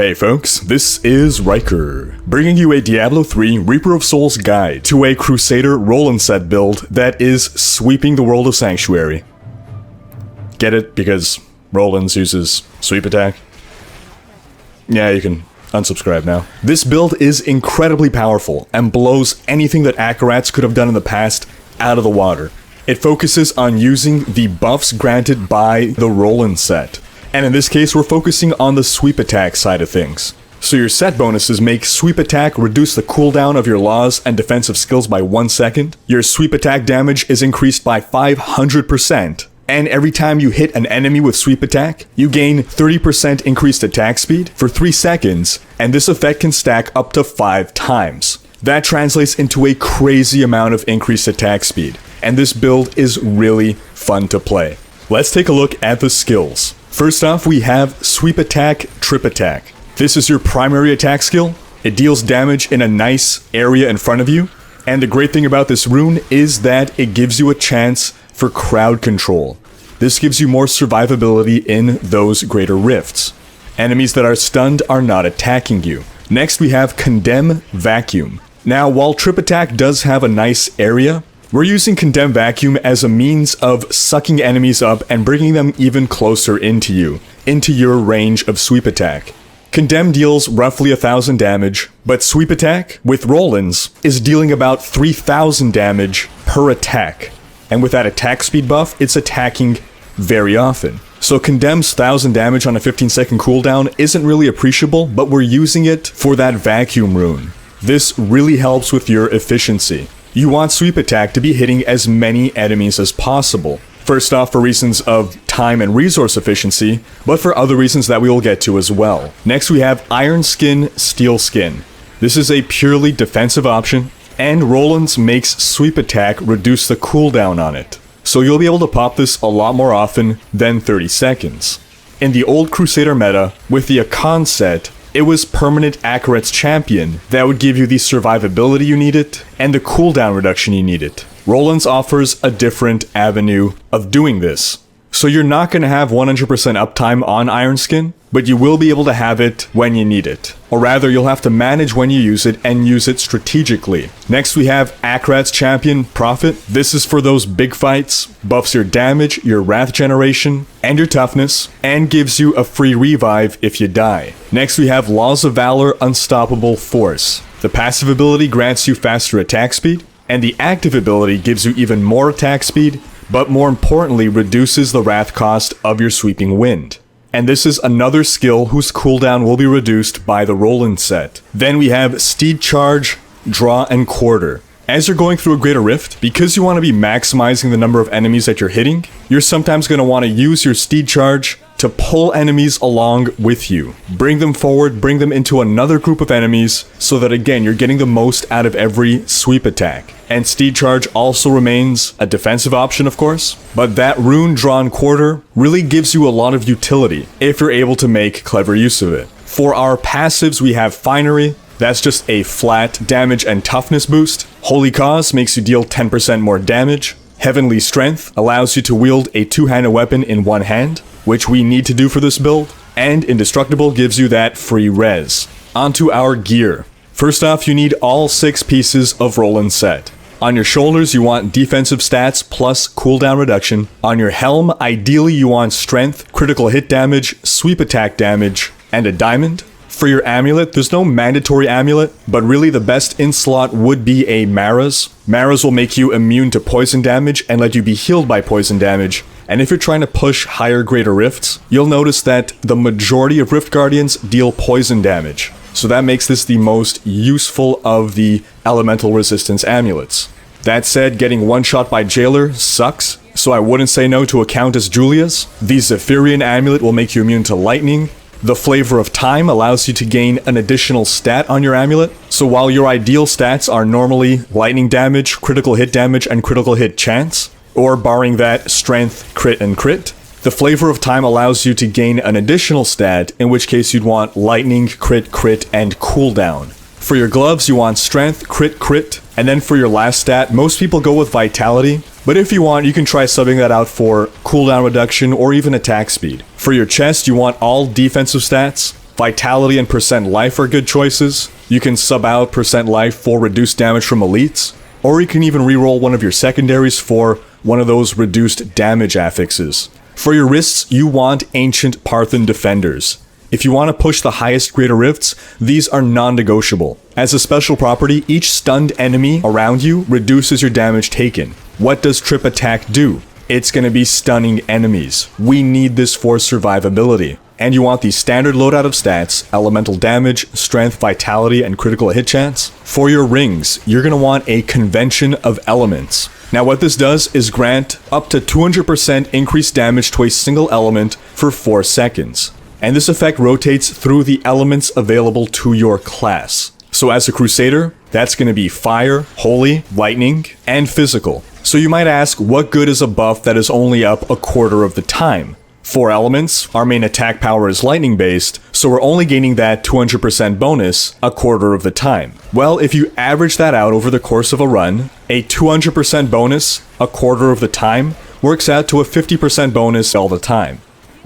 Hey folks, this is Rhykker, bringing you a Diablo 3 Reaper of Souls guide to a Crusader Roland set build that is sweeping the world of Sanctuary. Get it? Because Roland uses sweep attack? Yeah, you can unsubscribe now. This build is incredibly powerful and blows anything that Akkarats could have done in the past out of the water. It focuses on using the buffs granted by the Roland set. And in this case, we're focusing on the sweep attack side of things. So your set bonuses make sweep attack reduce the cooldown of your laws and defensive skills by 1 second. Your sweep attack damage is increased by 500%. And every time you hit an enemy with sweep attack, you gain 30% increased attack speed for 3 seconds. And this effect can stack up to 5 times. That translates into a crazy amount of increased attack speed. And this build is really fun to play. Let's take a look at the skills. First off, we have Sweep Attack, Trip Attack. This is your primary attack skill. It deals damage in a nice area in front of you. And the great thing about this rune is that it gives you a chance for crowd control. This gives you more survivability in those greater rifts. Enemies that are stunned are not attacking you. Next, we have Condemn Vacuum. Now, while Trip Attack does have a nice area, we're using Condemn Vacuum as a means of sucking enemies up and bringing them even closer into you, into your range of sweep attack. Condemn deals roughly 1,000 damage, but sweep attack, with Roland's, is dealing about 3,000 damage per attack. And with that attack speed buff, it's attacking very often. So Condemn's 1,000 damage on a 15-second cooldown isn't really appreciable, but we're using it for that vacuum rune. This really helps with your efficiency. You want sweep attack to be hitting as many enemies as possible. First off, for reasons of time and resource efficiency, but for other reasons that we will get to as well. Next, we have Iron Skin, Steel Skin. This is a purely defensive option, and Roland's makes sweep attack reduce the cooldown on it. So you'll be able to pop this a lot more often than 30 seconds. In the old Crusader meta, with the Akan set, it was permanent Akkarat's champion that would give you the survivability you needed and the cooldown reduction you needed. Roland's offers a different avenue of doing this. So you're not going to have 100% uptime on Iron Skin, but you will be able to have it when you need it. Or rather, you'll have to manage when you use it and use it strategically. Next, we have Akkarat's champion, Prophet. This is for those big fights, buffs your damage, your wrath generation, and your toughness, and gives you a free revive if you die. Next, we have Laws of Valor, Unstoppable Force. The passive ability grants you faster attack speed, and the active ability gives you even more attack speed, but more importantly reduces the wrath cost of your sweeping wind. And this is another skill whose cooldown will be reduced by the Roland set. Then we have Steed Charge, Draw, and Quarter. As you're going through a greater rift, because you want to be maximizing the number of enemies that you're hitting, you're sometimes going to want to use your Steed Charge to pull enemies along with you. Bring them forward, bring them into another group of enemies, so that again, you're getting the most out of every sweep attack. And Steed Charge also remains a defensive option, of course, but that rune Drawn Quarter really gives you a lot of utility if you're able to make clever use of it. For our passives, we have Finery. That's just a flat damage and toughness boost. Holy Cause makes you deal 10% more damage. Heavenly Strength allows you to wield a two-handed weapon in one hand, which we need to do for this build. And Indestructible gives you that free res. Onto our gear. First off, you need all 6 pieces of Roland set. On your shoulders, you want defensive stats plus cooldown reduction. On your helm, ideally you want strength, critical hit damage, sweep attack damage, and a diamond. For your amulet, there's no mandatory amulet, but really the best in-slot would be a Mara's. Mara's will make you immune to poison damage and let you be healed by poison damage. And if you're trying to push higher greater rifts, you'll notice that the majority of Rift Guardians deal poison damage. So that makes this the most useful of the elemental resistance amulets. That said, getting one-shot by Jailer sucks, so I wouldn't say no to a Countess Julia's. The Zephyrian amulet will make you immune to lightning. The Flavor of Time allows you to gain an additional stat on your amulet. So while your ideal stats are normally lightning damage, critical hit damage, and critical hit chance, or barring that, strength, crit, and crit, the Flavor of Time allows you to gain an additional stat, in which case you'd want lightning, crit, and cooldown. For your gloves, you want strength, crit, and then for your last stat, most people go with vitality, but if you want, you can try subbing that out for cooldown reduction or even attack speed. For your chest, you want all defensive stats, Vitality and percent life are good choices. You can sub out percent life for reduced damage from elites, or you can even reroll one of your secondaries for one of those reduced damage affixes. For your wrists, you want Ancient Parthen Defenders. If you want to push the highest Greater Rifts, these are non-negotiable. As a special property, each stunned enemy around you reduces your damage taken. What does Trip Attack do? It's going to be stunning enemies. We need this for survivability. And you want the standard loadout of stats, elemental damage, strength, vitality, and critical hit chance. For your rings, you're going to want a Convention of Elements. Now what this does is grant up to 200% increased damage to a single element for 4 seconds. And this effect rotates through the elements available to your class. So as a Crusader, that's going to be fire, holy, lightning, and physical. So you might ask, what good is a buff that is only up a quarter of the time? 4 elements, our main attack power is lightning based, so we're only gaining that 200% bonus a quarter of the time. Well, if you average that out over the course of a run, a 200% bonus a quarter of the time works out to a 50% bonus all the time.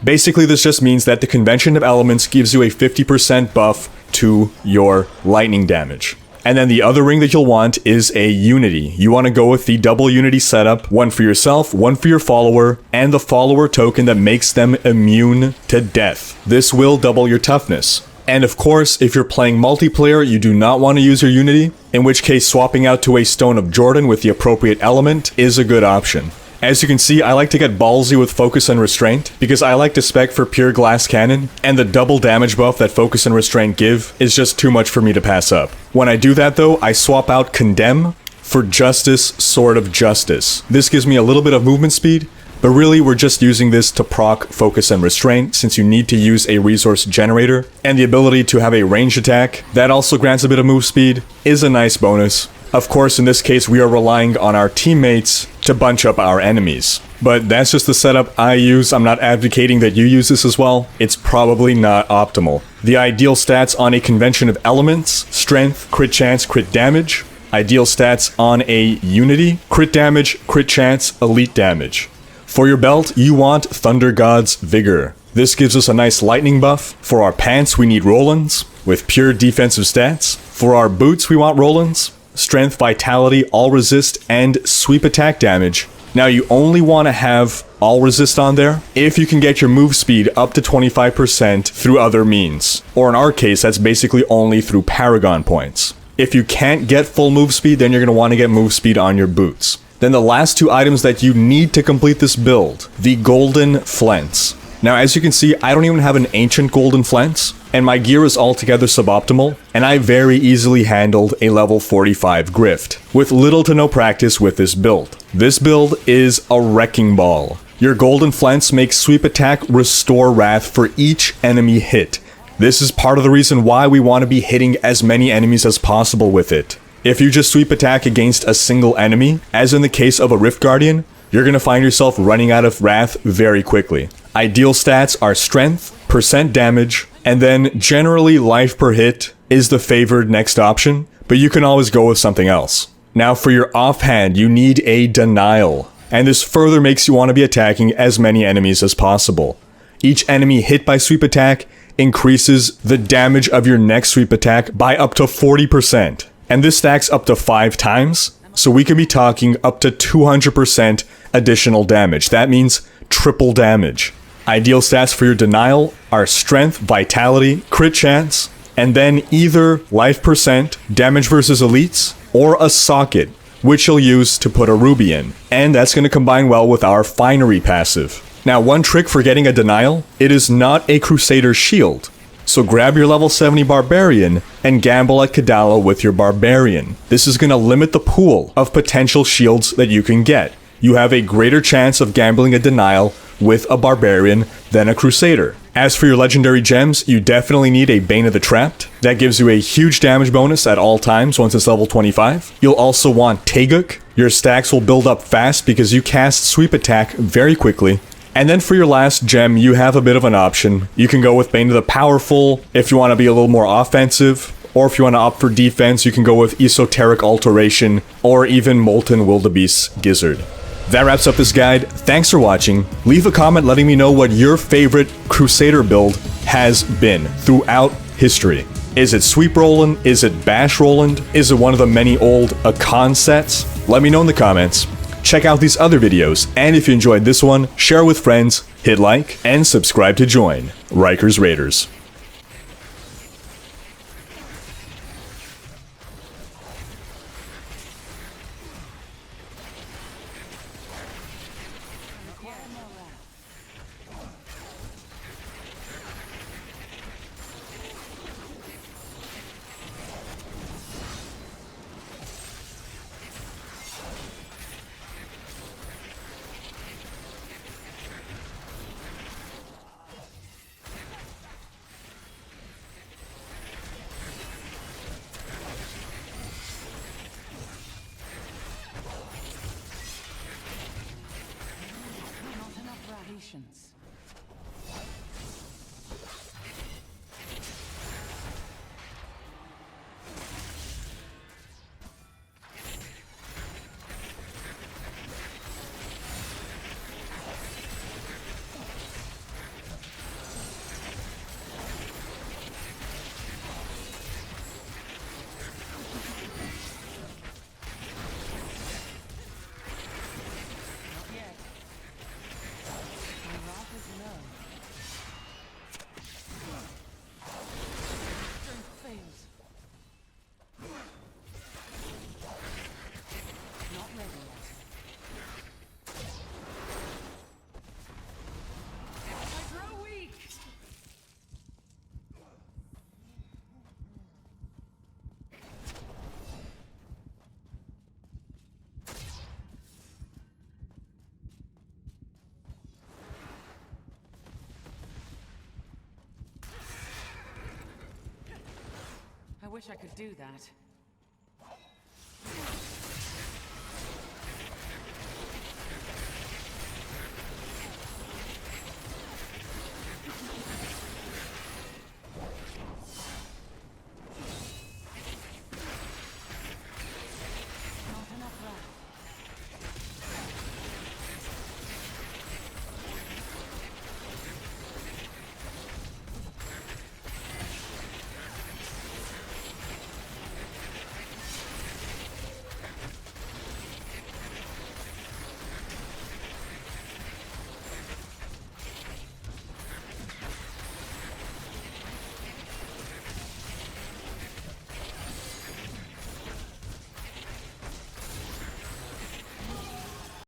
Basically, this just means that the Convention of Elements gives you a 50% buff to your lightning damage. And then the other ring that you'll want is a Unity. You want to go with the double Unity setup, one for yourself, one for your follower, and the follower token that makes them immune to death. This will double your toughness. And of course, if you're playing multiplayer, you do not want to use your Unity, in which case swapping out to a Stone of Jordan with the appropriate element is a good option. As you can see, I like to get ballsy with Focus and Restraint, because I like to spec for pure glass cannon, and the double damage buff that Focus and Restraint give is just too much for me to pass up. When I do that though, I swap out Condemn for Justice, Sword of Justice. This gives me a little bit of movement speed, but really we're just using this to proc Focus and Restraint, since you need to use a resource generator, and the ability to have a ranged attack that also grants a bit of move speed is a nice bonus. Of course, in this case, we are relying on our teammates to bunch up our enemies. But that's just the setup I use. I'm not advocating that you use this as well. It's probably not optimal. The ideal stats on a Convention of Elements: Strength, Crit Chance, Crit Damage. Ideal stats on a Unity: Crit Damage, Crit Chance, Elite Damage. For your belt, you want Thunder God's Vigor. This gives us a nice lightning buff. For our pants, we need Rolands with pure defensive stats. For our boots, we want Rolands. Strength, vitality, all resist, and sweep attack damage. Now you only want to have all resist on there if you can get your move speed up to 25% through other means. Or in our case, that's basically only through Paragon points. If you can't get full move speed, then you're going to want to get move speed on your boots. Then the last 2 items that you need to complete this build, the Golden Flents. Now as you can see, I don't even have an Ancient Golden Flents, and my gear is altogether suboptimal, and I very easily handled a level 45 Grift, with little to no practice with this build. This build is a wrecking ball. Your Golden Flents make sweep attack restore wrath for each enemy hit. This is part of the reason why we want to be hitting as many enemies as possible with it. If you just sweep attack against a single enemy, as in the case of a Rift Guardian, you're going to find yourself running out of wrath very quickly. Ideal stats are strength, percent damage, and then generally life per hit is the favored next option, but you can always go with something else. Now for your offhand, you need a denial, and this further makes you want to be attacking as many enemies as possible. Each enemy hit by sweep attack increases the damage of your next sweep attack by up to 40%, and this stacks up to 5 times, so we could be talking up to 200% additional damage. That means triple damage. Ideal stats for your denial are strength, vitality, crit chance, and then either life percent, damage versus elites, or a socket, which you'll use to put a ruby in. And that's going to combine well with our finery passive. Now, one trick for getting a denial, it is not a Crusader shield. So grab your level 70 Barbarian and gamble at Kadala with your Barbarian. This is going to limit the pool of potential shields that you can get. You have a greater chance of gambling a denial with a Barbarian than a Crusader. As for your legendary gems, you definitely need a Bane of the Trapped. That gives you a huge damage bonus at all times once it's level 25. You'll also want Teguk. Your stacks will build up fast because you cast sweep attack very quickly. And then for your last gem, you have a bit of an option. You can go with Bane of the Powerful if you want to be a little more offensive, or if you want to opt for defense, you can go with Esoteric Alteration, or even Molten Wildebeest Gizzard. That wraps up this guide. Thanks for watching. Leave a comment letting me know what your favorite Crusader build has been throughout history. Is it Sweep Roland? Is it Bash Roland? Is it one of the many old Akan sets? Let me know in the comments. Check out these other videos, and if you enjoyed this one, share with friends, hit like, and subscribe to join Rhykker's Raiders. I wish I could do that.